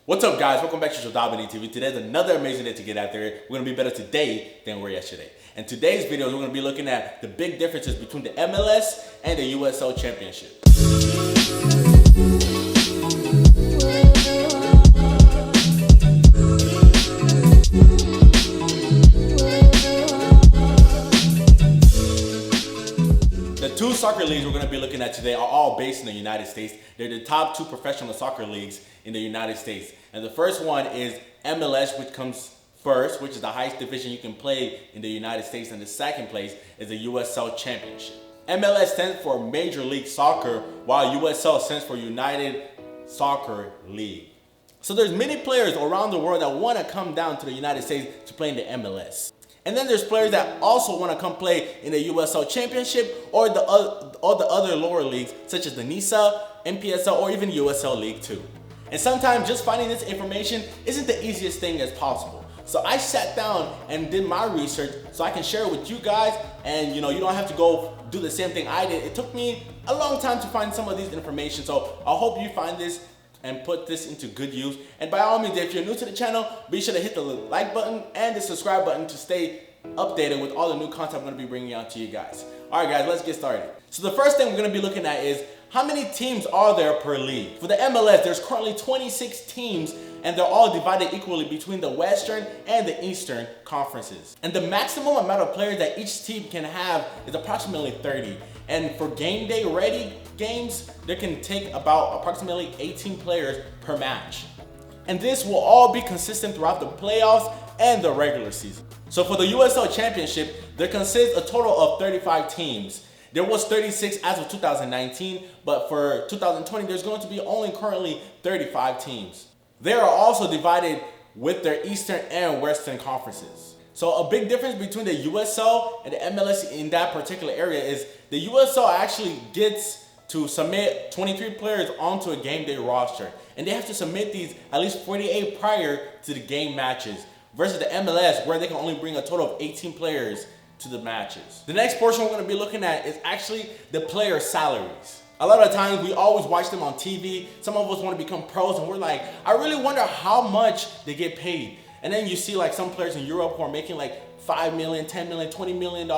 What's up, guys? Welcome back to JodabeniTV. Today's another amazing day to get out there. We're going to be better today than we were yesterday. In today's video, we're going to be looking at the big differences between the MLS and the USL Championship. The two soccer leagues we're going to be looking at today are all based in the United States. They're the top two professional soccer leagues in the United States. And the first one is MLS, which comes first, which is the highest division you can play in the United States. And the second place is the USL Championship. MLS stands for Major League Soccer, while USL stands for United Soccer League. So there's many players around the world that want to come down to the United States to play in the MLS. And then there's players that also want to come play in the USL Championship or the other lower leagues, such as the NISA, NPSL, or even USL League 2. And sometimes just finding this information isn't the easiest thing as possible. So I sat down and did my research so I can share it with you guys, and you don't have to go do the same thing I did. It took me a long time to find some of these information, so I hope you find this and put this into good use. And by all means, if you're new to the channel, be sure to hit the like button and the subscribe button to stay updated with all the new content I'm going to be bringing out to you guys. All right, guys, let's get started. So the first thing we're going to be looking at is how many teams are there per league. For the MLS, there's currently 26 teams, and they're all divided equally between the Western and the Eastern conferences. And the maximum amount of players that each team can have is approximately 30. And for game day ready games, they can take about approximately 18 players per match. And this will all be consistent throughout the playoffs and the regular season. So for the USL Championship, there consists a total of 35 teams. There was 36 as of 2019, but for 2020, there's going to be only currently 35 teams. They are also divided with their Eastern and Western conferences. So a big difference between the USL and the MLS in that particular area is the USL actually gets to submit 23 players onto a game day roster. And they have to submit these at least 48 prior to the game matches, versus the MLS, where they can only bring a total of 18 players to the matches. The next portion we're going to be looking at is actually the player salaries. A lot of times we always watch them on TV. Some of us want to become pros and we're like, I really wonder how much they get paid. And then you see like some players in Europe who are making like $5 million, $10 million, $20 million.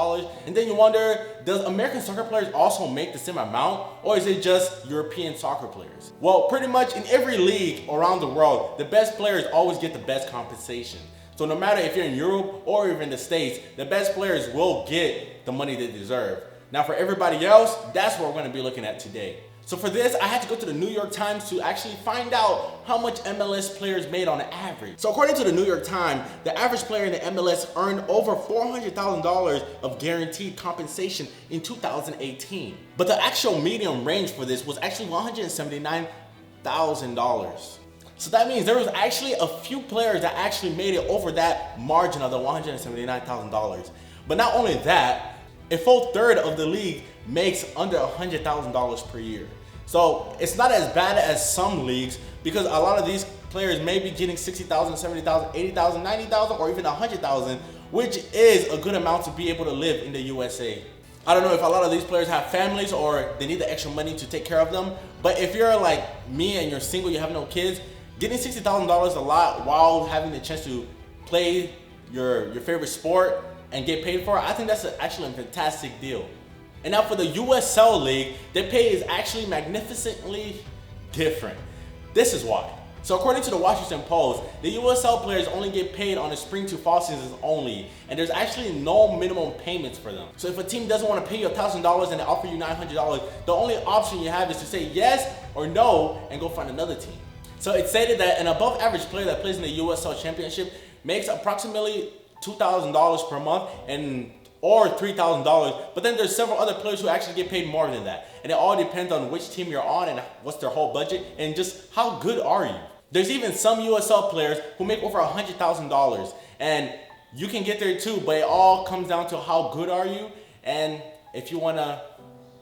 And then you wonder, does American soccer players also make the same amount? Or is it just European soccer players? Well, pretty much in every league around the world, the best players always get the best compensation. So no matter if you're in Europe or even the States, the best players will get the money they deserve. Now for everybody else, that's what we're going to be looking at today. So for this, I had to go to the New York Times to actually find out how much MLS players made on average. So according to the New York Times, the average player in the MLS earned over $400,000 of guaranteed compensation in 2018. But the actual median range for this was actually $179,000. So that means there was actually a few players that actually made it over that margin of the $179,000. But not only that, a full third of the league makes under $100,000 per year. So it's not as bad as some leagues, because a lot of these players may be getting $60,000, $70,000, $80,000, $90,000, or even $100,000, which is a good amount to be able to live in the USA. I don't know if a lot of these players have families or they need the extra money to take care of them, but if you're like me and you're single, you have no kids, getting $60,000 a lot while having the chance to play your favorite sport and get paid for it, I think that's actually a fantastic deal. And now for the USL League, their pay is actually magnificently different. This is why. So according to the Washington Post, the USL players only get paid on the spring to fall seasons only, and there's actually no minimum payments for them. So if a team doesn't want to pay you $1,000 and they offer you $900, the only option you have is to say yes or no and go find another team. So it's stated that an above average player that plays in the USL Championship makes approximately $2,000 per month or $3,000, but then there's several other players who actually get paid more than that. And it all depends on which team you're on and what's their whole budget and just how good are you. There's even some USL players who make over $100,000, and you can get there too, but it all comes down to how good are you and if you want to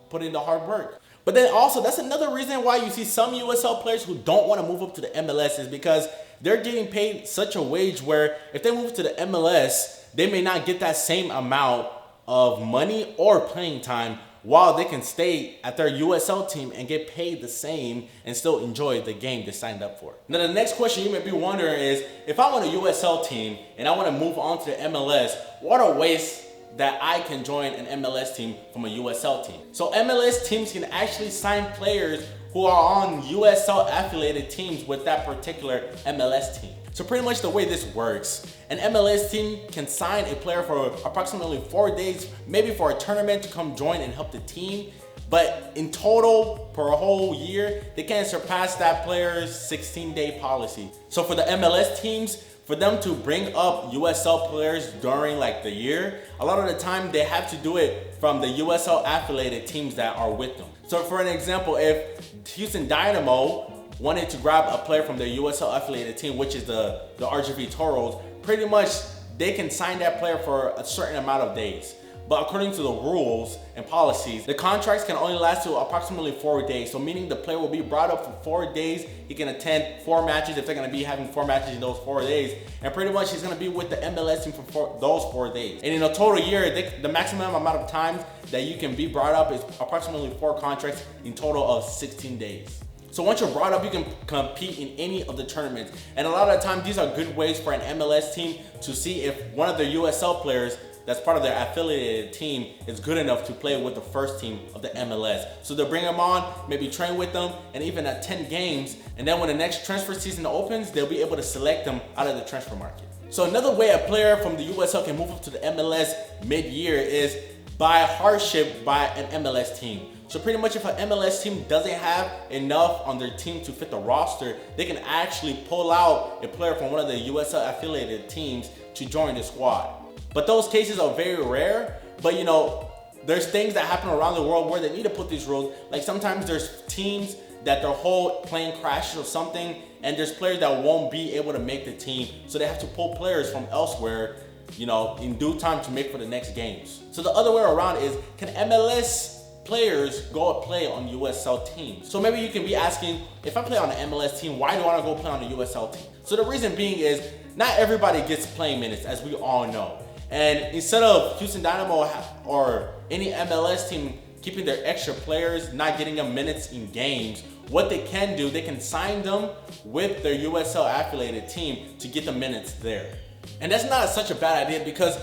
put in the hard work. But then also, that's another reason why you see some USL players who don't want to move up to the MLS, is because they're getting paid such a wage where if they move to the MLS, they may not get that same amount of money or playing time while they can stay at their USL team and get paid the same and still enjoy the game they signed up for. Now the next question you may be wondering is, if I'm on a USL team and I want to move on to the MLS, what are ways that I can join an MLS team from a USL team? So MLS teams can actually sign players who are on USL affiliated teams with that particular MLS team. So pretty much the way this works, an MLS team can sign a player for approximately 4 days, maybe for a tournament to come join and help the team. But in total, per a whole year, they can't surpass that player's 16-day policy. So for the MLS teams, for them to bring up USL players during like the year, a lot of the time they have to do it from the USL affiliated teams that are with them. So for an example, if Houston Dynamo wanted to grab a player from their USL affiliated team, which is the RGV Toros, pretty much they can sign that player for a certain amount of days. But according to the rules and policies, the contracts can only last to approximately 4 days. So meaning the player will be brought up for 4 days. He can attend 4 matches if they're going to be having 4 matches in those 4 days. And pretty much he's going to be with the MLS team for those 4 days. And in a total year, the maximum amount of times that you can be brought up is approximately 4 contracts in total of 16 days. So once you're brought up, you can compete in any of the tournaments. And a lot of the time, these are good ways for an MLS team to see if one of their USL players that's part of their affiliated team is good enough to play with the first team of the MLS. So they'll bring them on, maybe train with them, and even attend games. And then when the next transfer season opens, they'll be able to select them out of the transfer market. So another way a player from the USL can move up to the MLS mid-year is by hardship by an MLS team. So pretty much if an MLS team doesn't have enough on their team to fit the roster, they can actually pull out a player from one of the USL affiliated teams to join the squad. But those cases are very rare, but you know, there's things that happen around the world where they need to put these rules. Like sometimes there's teams that their whole plane crashes or something, and there's players that won't be able to make the team, so they have to pull players from elsewhere, you know, in due time to make for the next games. So the other way around is, can MLS players go and play on USL teams? So maybe you can be asking, if I play on an MLS team, why do I want to go play on a USL team? So the reason being is, not everybody gets playing minutes, as we all know. And instead of Houston Dynamo or any MLS team keeping their extra players, not getting them minutes in games, what they can do, they can sign them with their USL affiliated team to get the minutes there. And that's not such a bad idea, because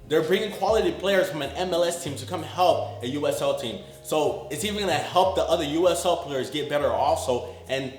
they're bringing quality players from an MLS team to come help a USL team. So it's even gonna help the other USL players get better also, and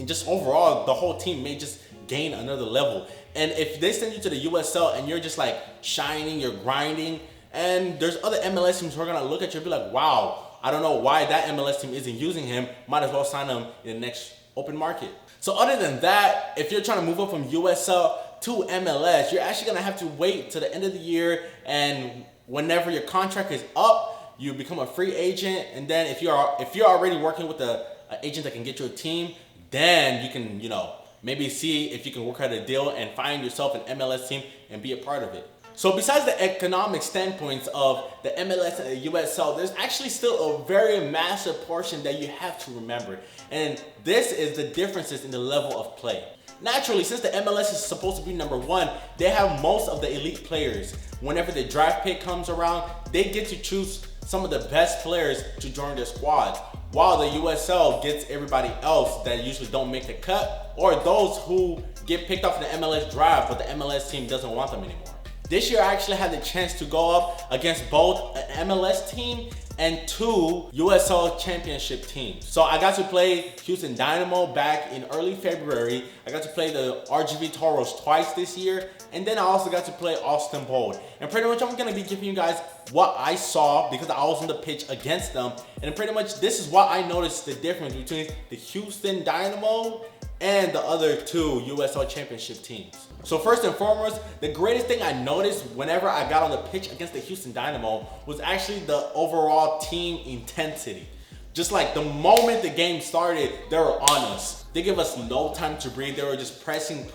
just overall, the whole team may just gain another level. And if they send you to the USL and you're just like shining, you're grinding, and there's other MLS teams who are gonna look at you and be like, wow, I don't know why that MLS team isn't using him, might as well sign him in the next open market. So other than that, if you're trying to move up from USL to MLS, you're actually gonna have to wait to the end of the year, and whenever your contract is up, you become a free agent. And then if you're already working with an agent that can get you a team, then you can, you know, maybe see if you can work out a deal and find yourself an MLS team and be a part of it. So besides the economic standpoints of the MLS and the USL, there's actually still a very massive portion that you have to remember. And this is the differences in the level of play. Naturally, since the MLS is supposed to be number one, they have most of the elite players. Whenever the draft pick comes around, they get to choose some of the best players to join their squads, while the USL gets everybody else that usually don't make the cut, or those who get picked up in the MLS Draft, but the MLS team doesn't want them anymore. This year I actually had the chance to go up against both an MLS team and 2 USL Championship teams. So I got to play Houston Dynamo back in early February. I got to play the RGV Toros twice this year. And then I also got to play Austin Bold. And pretty much I'm gonna be giving you guys what I saw, because I was on the pitch against them. And pretty much this is what I noticed the difference between the Houston Dynamo and the other 2 USL Championship teams. So first and foremost, the greatest thing I noticed whenever I got on the pitch against the Houston Dynamo was actually the overall team intensity. Just like the moment the game started, they were on us. They gave us no time to breathe. They were just pressing.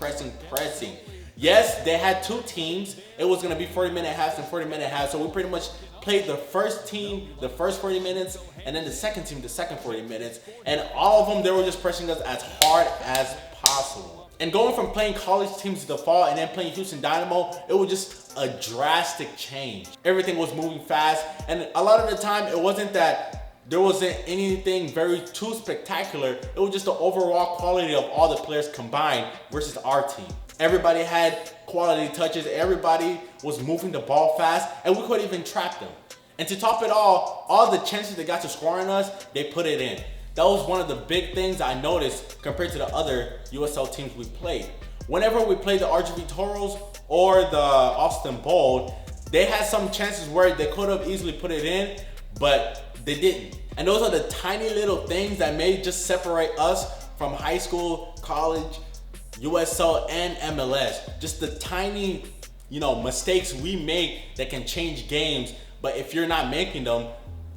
Yes, they had 2 teams. It was gonna be 40-minute halves and 40-minute halves. So we pretty much played the first team the first 40 minutes, and then the second team the second 40 minutes. And all of them, they were just pressing us as hard as possible. And going from playing college teams to the fall and then playing Houston Dynamo, it was just a drastic change. Everything was moving fast, and a lot of the time it wasn't that there wasn't anything very too spectacular. It was just the overall quality of all the players combined versus our team. Everybody had quality touches, everybody was moving the ball fast, and we couldn't even trap them. And to top it all the chances they got to score on us, they put it in. That was one of the big things I noticed compared to the other USL teams we played. Whenever we played the RGV Toros or the Austin Bold, they had some chances where they could have easily put it in, but they didn't. And those are the tiny little things that may just separate us from high school, college, USL, and MLS. Just the tiny, mistakes we make that can change games. But if you're not making them,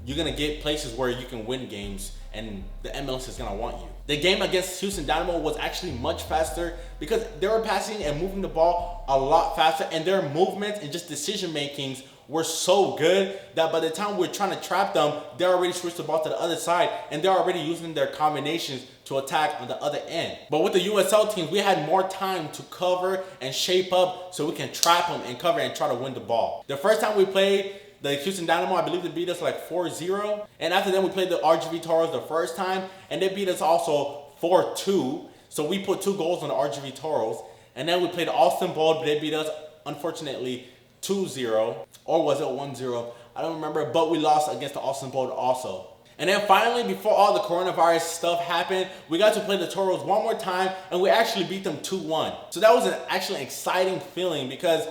you're gonna get places where you can win games, and the MLS is gonna want you. The game against Houston Dynamo was actually much faster because they were passing and moving the ball a lot faster, and their movements and just decision makings were so good that by the time we're trying to trap them, they already switched the ball to the other side, and they're already using their combinations to attack on the other end. But with the USL teams, we had more time to cover and shape up so we can trap them and cover and try to win the ball. The first time we played the Houston Dynamo, I believe they beat us like 4-0. And after that, we played the RGV Toros the first time, and they beat us also 4-2. So we put 2 goals on the RGV Toros. And then we played the Austin Bold, but they beat us, unfortunately, 2-0. Or was it 1-0? I don't remember, but we lost against the Austin Bold also. And then finally, before all the coronavirus stuff happened, we got to play the Toros one more time, and we actually beat them 2-1. So that was actually an exciting feeling because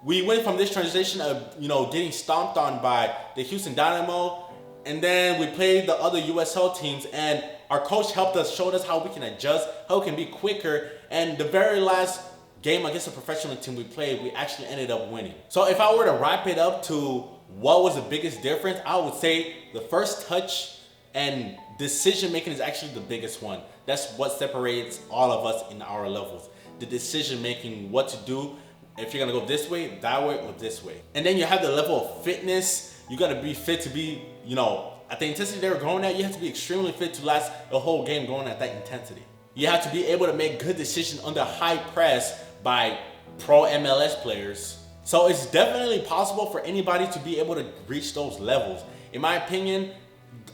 we went from this transition of, getting stomped on by the Houston Dynamo, and then we played the other USL teams, and our coach helped us, showed us how we can adjust, how we can be quicker, and the very last game against a professional team we played, we actually ended up winning. So if I were to wrap it up to what was the biggest difference, I would say the first touch and decision making is actually the biggest one. That's what separates all of us in our levels. The decision making, what to do, if you're gonna go this way, that way, or this way. And then you have the level of fitness. You gotta be fit to be, at the intensity they were going at, you have to be extremely fit to last the whole game going at that intensity. You have to be able to make good decisions under high press by pro MLS players. So it's definitely possible for anybody to be able to reach those levels. In my opinion,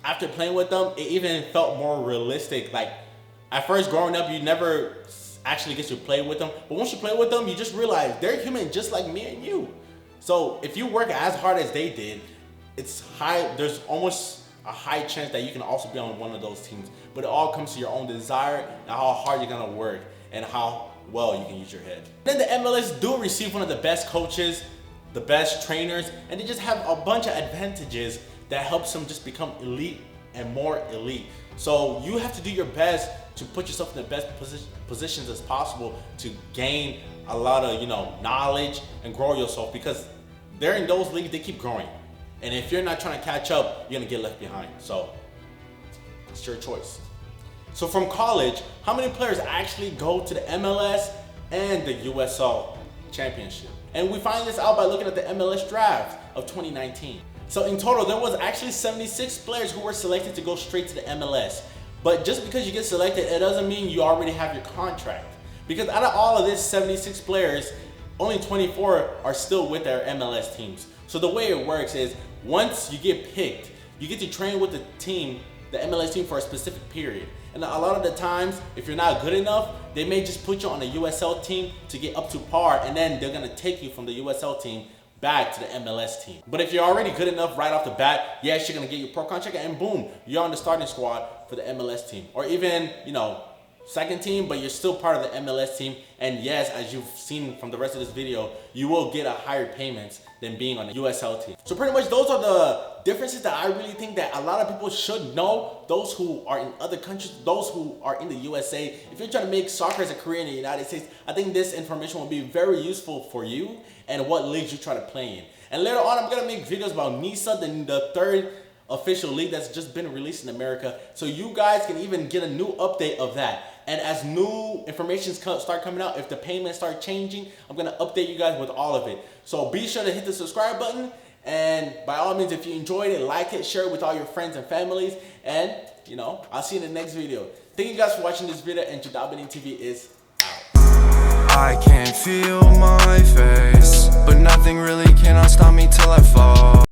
after playing with them, it even felt more realistic. Like at first growing up, you never actually get to play with them, but once you play with them, you just realize they're human just like me and you. So if you work as hard as they did, there's almost a high chance that you can also be on one of those teams. But it all comes to your own desire and how hard you're gonna work and how well you can use your head. Then the MLS do receive one of the best coaches, the best trainers, and they just have a bunch of advantages that helps them just become elite and more elite. So you have to do your best to put yourself in the best positions as possible to gain a lot of knowledge and grow yourself, because they're in those leagues, they keep growing, and if you're not trying to catch up, you're gonna get left behind. So it's your choice. So from college, how many players actually go to the MLS and the USL Championship? And we find this out by looking at the MLS Draft of 2019. So in total, there was actually 76 players who were selected to go straight to the MLS. But just because you get selected, it doesn't mean you already have your contract. Because out of all of this 76 players, only 24 are still with their MLS teams. So the way it works is, once you get picked, you get to train with the team, the MLS team, for a specific period. And a lot of the times, if you're not good enough, they may just put you on a USL team to get up to par, and then they're gonna take you from the USL team back to the MLS team. But if you're already good enough right off the bat, yes, you're gonna get your pro contract, and boom, you're on the starting squad for the MLS team. Or even, second team, but you're still part of the MLS team. And yes, as you've seen from the rest of this video, you will get a higher payments than being on the USL team. So pretty much those are the differences that I really think that a lot of people should know. Those who are in other countries, those who are in the USA. If you're trying to make soccer as a career in the United States, I think this information will be very useful for you and what leagues you try to play in. And later on, I'm gonna make videos about NISA, the third official league that's just been released in America, so you guys can even get a new update of that. And as new information start coming out, if the payments start changing, I'm gonna update you guys with all of it. So be sure to hit the subscribe button, and by all means, if you enjoyed it, like it, share it with all your friends and families, and I'll see you in the next video. Thank you guys for watching this video, and JodabeniTV is out. I can't feel my face, but nothing really cannot stop me till I fall.